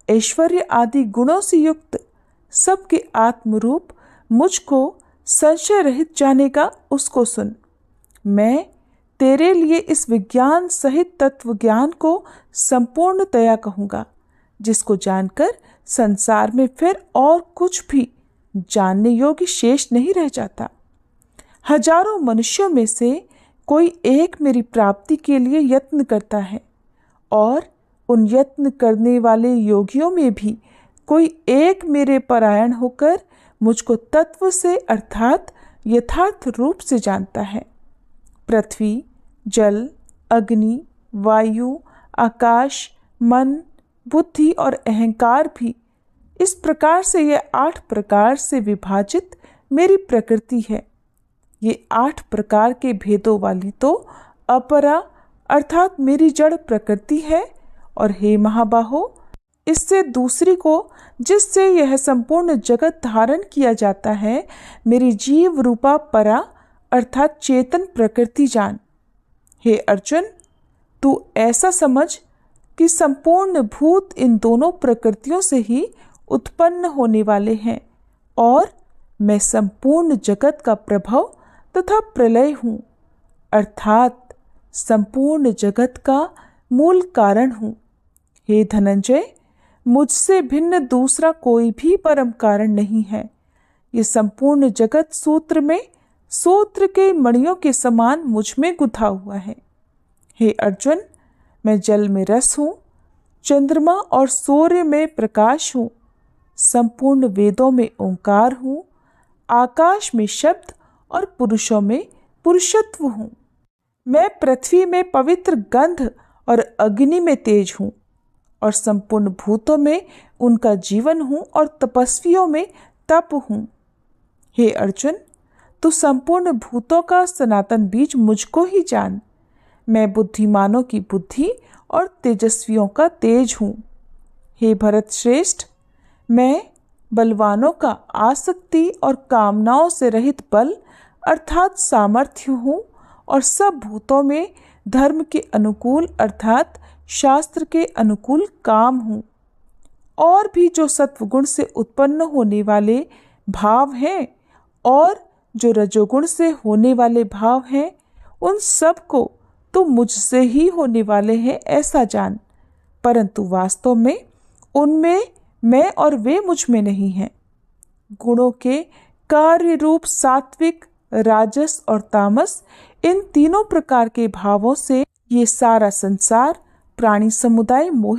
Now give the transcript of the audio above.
ऐश्वर्य आदि गुणों से युक्त सबके आत्मरूप मुझको संशय रहित जानेगा, उसको सुन। मैं तेरे लिए इस विज्ञान सहित तत्व ज्ञान को संपूर्णतया कहूँगा, जिसको जानकर संसार में फिर और कुछ भी जानने योग्य शेष नहीं रह जाता। हजारों मनुष्यों में से कोई एक मेरी प्राप्ति के लिए यत्न करता है, और उन यत्न करने वाले योगियों में भी कोई एक मेरे परायण होकर मुझको तत्व से अर्थात यथार्थ रूप से जानता है। पृथ्वी, जल, अग्नि, वायु, आकाश, मन, बुद्धि और अहंकार भी इस प्रकार से ये 8 प्रकार से विभाजित मेरी प्रकृति है। ये 8 प्रकार के भेदों वाली तो अपरा अर्थात मेरी जड़ प्रकृति है, और हे महाबाहो, इससे दूसरी को, जिससे यह संपूर्ण जगत धारण किया जाता है, मेरी जीव रूपा परा अर्थात चेतन प्रकृति जान। हे अर्जुन, तू ऐसा समझ कि संपूर्ण भूत इन दोनों प्रकृतियों से ही उत्पन्न होने वाले हैं, और मैं संपूर्ण जगत का प्रभव तथा प्रलय हूँ, अर्थात संपूर्ण जगत का मूल कारण हूँ। हे धनंजय, मुझसे भिन्न दूसरा कोई भी परम कारण नहीं है। ये संपूर्ण जगत सूत्र में सूत्र के मणियों के समान मुझ में गुथा हुआ है। हे अर्जुन, मैं जल में रस हूँ, चंद्रमा और सूर्य में प्रकाश हूँ, संपूर्ण वेदों में ओंकार हूँ, आकाश में शब्द और पुरुषों में पुरुषत्व हूँ। मैं पृथ्वी में पवित्र गंध और अग्नि में तेज हूँ, और संपूर्ण भूतों में उनका जीवन हूँ, और तपस्वियों में तप हूँ। हे अर्जुन, तू संपूर्ण भूतों का सनातन बीज मुझको ही जान। मैं बुद्धिमानों की बुद्धि और तेजस्वियों का तेज हूँ। हे भरत श्रेष्ठ, मैं बलवानों का आसक्ति और कामनाओं से रहित बल अर्थात सामर्थ्य हूँ, और सब भूतों में धर्म के अनुकूल अर्थात शास्त्र के अनुकूल काम हूँ। और भी जो सत्वगुण से उत्पन्न होने वाले भाव हैं और जो रजोगुण से होने वाले भाव हैं, उन सब को तो मुझसे ही होने वाले हैं ऐसा जान, परंतु वास्तव में उनमें मैं और वे मुझ में नहीं हैं। गुणों के कार्य रूप सात्विक, राजस और तामस, इन तीनों प्रकार के भावों से ये सारा संसार प्राणी समुदाय मोहित